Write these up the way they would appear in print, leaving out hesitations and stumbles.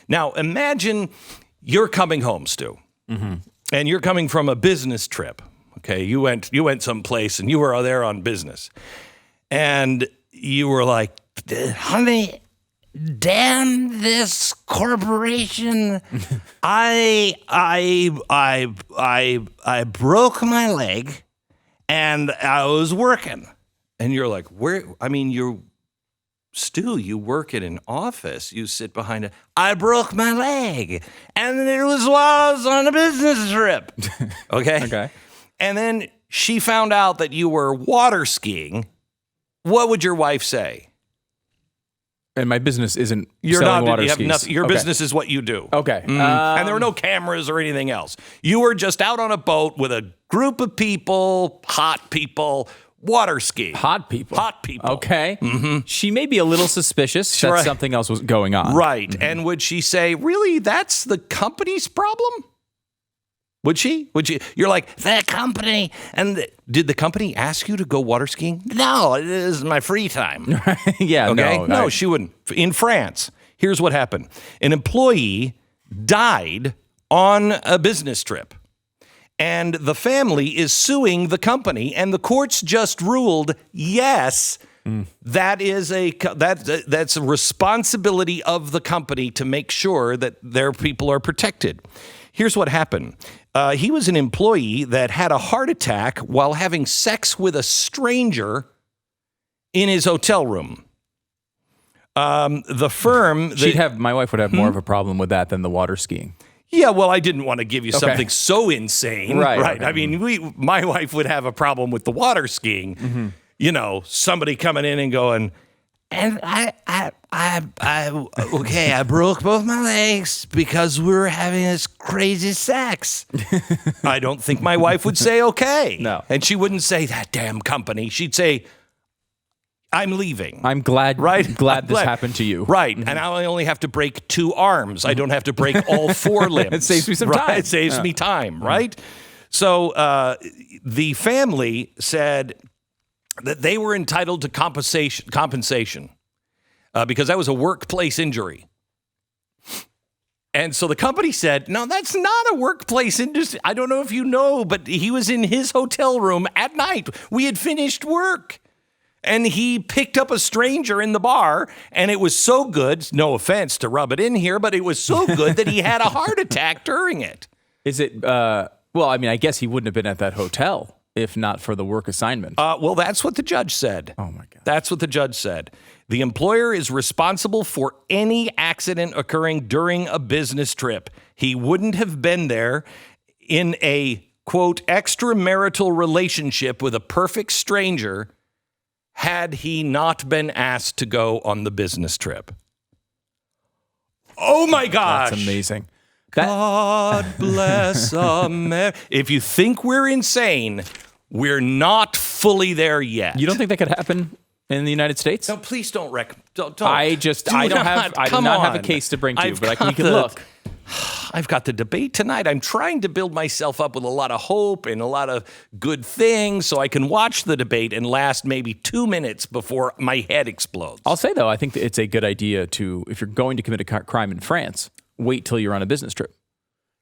Now, imagine you're coming home, Stu, and you're coming from a business trip. Okay, you went someplace and you were there on business, and you were like, "Honey, damn this corporation! I broke my leg, and I was working." And you're like, "Where? I mean, you're." Stu, you work in an office. You sit behind I broke my leg, and it was while I was on a business trip. Okay? Okay. And then she found out that you were water skiing. What would your wife say? And my business isn't You're selling not, water you have skis. nothing, your Okay. business is what you do. Okay. And there were no cameras or anything else. You were just out on a boat with a group of people, hot people, water skiing. Hot people. Okay. Mm-hmm. She may be a little suspicious that something else was going on. Right. Mm-hmm. And would she say, really, that's the company's problem? Would she? You're like, the company. And did the company ask you to go water skiing? No, it is my free time. Yeah, Okay? no. She wouldn't. In France, here's what happened. An employee died on a business trip. And the family is suing the company, and the courts just ruled, yes, that's a responsibility of the company to make sure that their people are protected. Here's what happened. He was an employee that had a heart attack while having sex with a stranger in his hotel room. The firm... My wife would have more of a problem with that than the water skiing. Yeah, well, I didn't want to give you something so insane, right? Okay. I mean, my wife would have a problem with the water skiing. Mm-hmm. You know, somebody coming in and going, and I broke both my legs because we were having this crazy sex. I don't think my wife would say okay. No, and she wouldn't say that damn company. She'd say, I'm leaving. I'm glad. Right? Glad this happened to you. Right. Mm-hmm. And I only have to break 2 arms. I don't have to break all 4 limbs. It saves me some time. It saves me time, right? So the family said that they were entitled to compensation because that was a workplace injury. And so the company said, no, that's not a workplace injury. I don't know if you know, but he was in his hotel room at night. We had finished work. And he picked up a stranger in the bar, and it was so good, no offense to rub it in here, but it was so good that he had a heart attack during it. Is it, well, I mean, I guess he wouldn't have been at that hotel if not for the work assignment. Well, that's what the judge said. Oh, my God. That's what the judge said. The employer is responsible for any accident occurring during a business trip. He wouldn't have been there in a, quote, extramarital relationship with a perfect stranger had he not been asked to go on the business trip. Oh, my gosh. That's amazing. God bless America. If you think we're insane, we're not fully there yet. You don't think that could happen in the United States? No, please don't. Don't. I do not have a case to bring to you, but we can look. I've got the debate tonight. I'm trying to build myself up with a lot of hope and a lot of good things so I can watch the debate and last maybe 2 minutes before my head explodes. I'll say, though, I think that it's a good idea to, if you're going to commit a crime in France, wait till you're on a business trip.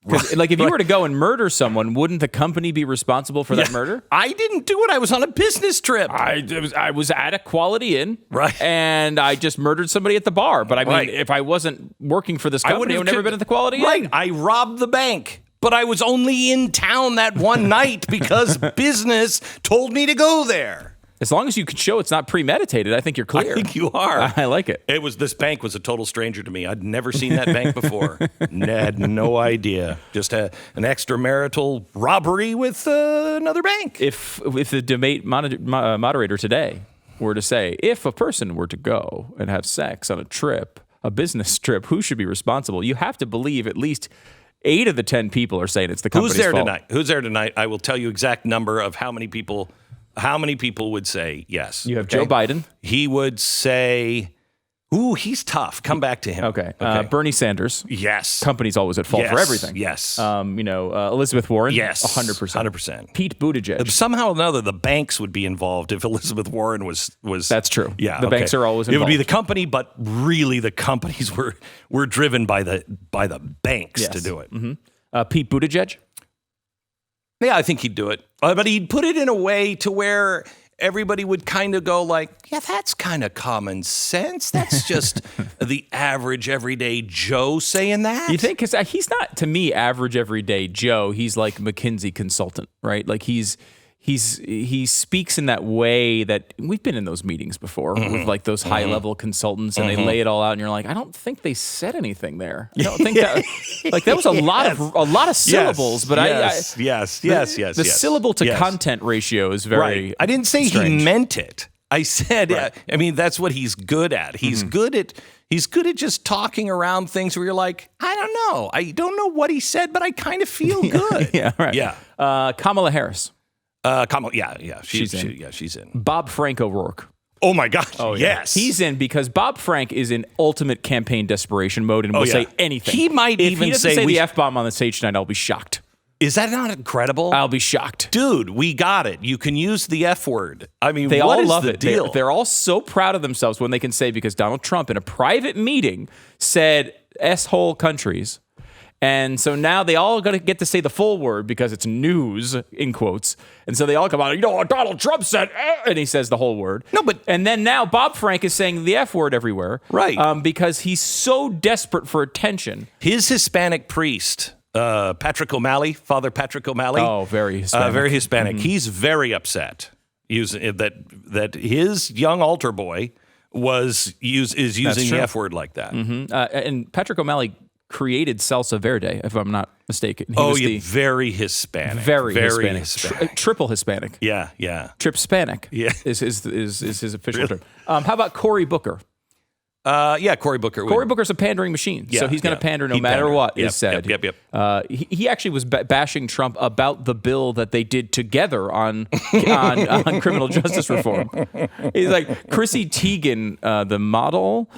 Because, like, if you were to go and murder someone, wouldn't the company be responsible for that murder? I didn't do it. I was on a business trip. I was at a Quality Inn, right, and I just murdered somebody at the bar. But I mean, if I wasn't working for this company, I would have never been at the Quality Inn. Right, I robbed the bank, but I was only in town that one night because business told me to go there. As long as you can show it's not premeditated, I think you're clear. I think you are. I like it. This bank was a total stranger to me. I'd never seen that bank before. Had no idea. Just an extramarital robbery with another bank. If the debate moderator today were to say, if a person were to go and have sex on a trip, a business trip, who should be responsible? You have to believe at least 8 of the 10 people are saying it's the company's fault. Who's there tonight? I will tell you exact number of how many people would say yes. You have Joe Biden. He would say, Ooh, he's tough. Come back to him. Okay. Bernie Sanders. Yes. Company's always at fault for everything. Yes. Elizabeth Warren. Yes. 100%. 100%. Pete Buttigieg. Somehow or another, the banks would be involved if Elizabeth Warren was. That's true. Yeah. The banks are always involved. It would be the company, but really the companies were driven by the banks to do it. Pete Buttigieg. Yeah, I think he'd do it. But he'd put it in a way to where everybody would kind of go like, yeah, that's kind of common sense. That's just the average everyday Joe saying that. You think? Because he's not, to me, average everyday Joe. He's like McKinsey consultant, right? Like he speaks in that way that we've been in those meetings before with like those high level consultants, and they lay it all out, and you're like, I don't think they said anything there. I don't think that like that was a lot of syllables, but yes. The syllable to content ratio is very. Right. I didn't say strange. he meant it. I said, I mean, that's what he's good at. He's good at just talking around things where you're like, I don't know. I don't know what he said, but I kind of feel good. Right. Yeah. Kamala Harris. She's in. Bob Frank O'Rourke. Oh my gosh. Oh, yes. He's in because Bob Frank is in ultimate campaign desperation mode and will say anything. He might if even he doesn't say the F-bomb on the stage tonight, I'll be shocked. Is that not incredible? I'll be shocked. Dude, we got it. You can use the F word. I mean, they what all is love the it. deal? They're all so proud of themselves when they can say, because Donald Trump in a private meeting said S-hole countries. And so now they all get to say the full word because it's news, in quotes. And so they all come out, Donald Trump said, and he says the whole word. No, but... And then now Bob Frank is saying the F word everywhere. Right. Because he's so desperate for attention. His Hispanic priest, Patrick O'Malley, Father Patrick O'Malley. Oh, very Hispanic. Very Hispanic. He's very upset that his young altar boy is using the F word like that. And Patrick O'Malley created Salsa Verde, if I'm not mistaken. Very Hispanic. Very Hispanic. Triple Hispanic. Yeah. Trip-Spanic is his official term. How about Cory Booker? Cory Booker. Cory Booker's a pandering machine, so he's going to pander no matter what is said. Yep. He actually was bashing Trump about the bill that they did together on criminal justice reform. He's like, Chrissy Teigen, the model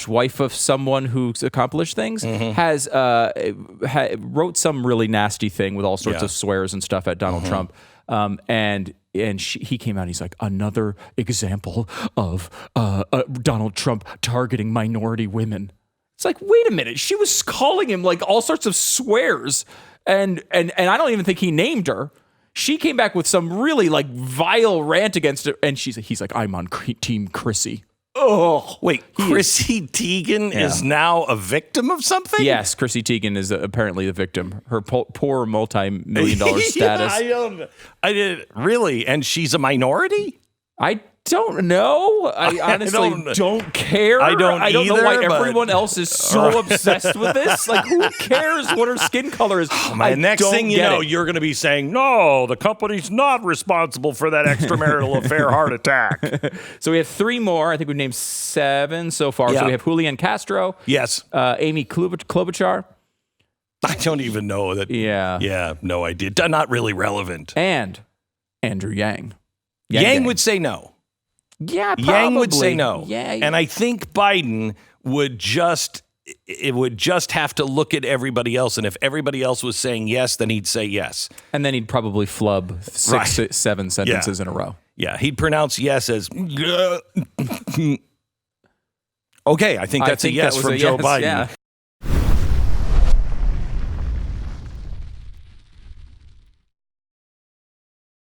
/ wife of someone who's accomplished things, has wrote some really nasty thing with all sorts of swears and stuff at Donald Trump, and he came out and he's like, another example of Donald Trump targeting minority women. It's like, wait a minute. She was calling him like all sorts of swears. And I don't even think he named her. She came back with some really like vile rant against her. And he's like, I'm on Team Chrissy. Oh, wait, Chrissy Teigen is now a victim of something? Yes, Chrissy Teigen is apparently the victim. Her poor multi-million-dollar status. I did really, and she's a minority? I don't know. I honestly don't care. I don't know why either, everyone else is so obsessed with this. Like, who cares what her skin color is? Next thing you know, you're going to be saying, no, the company's not responsible for that extramarital affair heart attack. So we have 3 more. I think we've named 7 so far. Yeah. So we have Julian Castro. Yes. Amy Klobuchar. I don't even know that. Yeah, no idea. Not really relevant. And Andrew Yang. Yang would say no. Yeah, probably. Yang would say no. Yeah. And I think Biden would just have to look at everybody else. And if everybody else was saying yes, then he'd say yes. And then he'd probably flub 6, 7 sentences in a row. Yeah, he'd pronounce yes as... Okay, I think that's a yes from Joe Biden.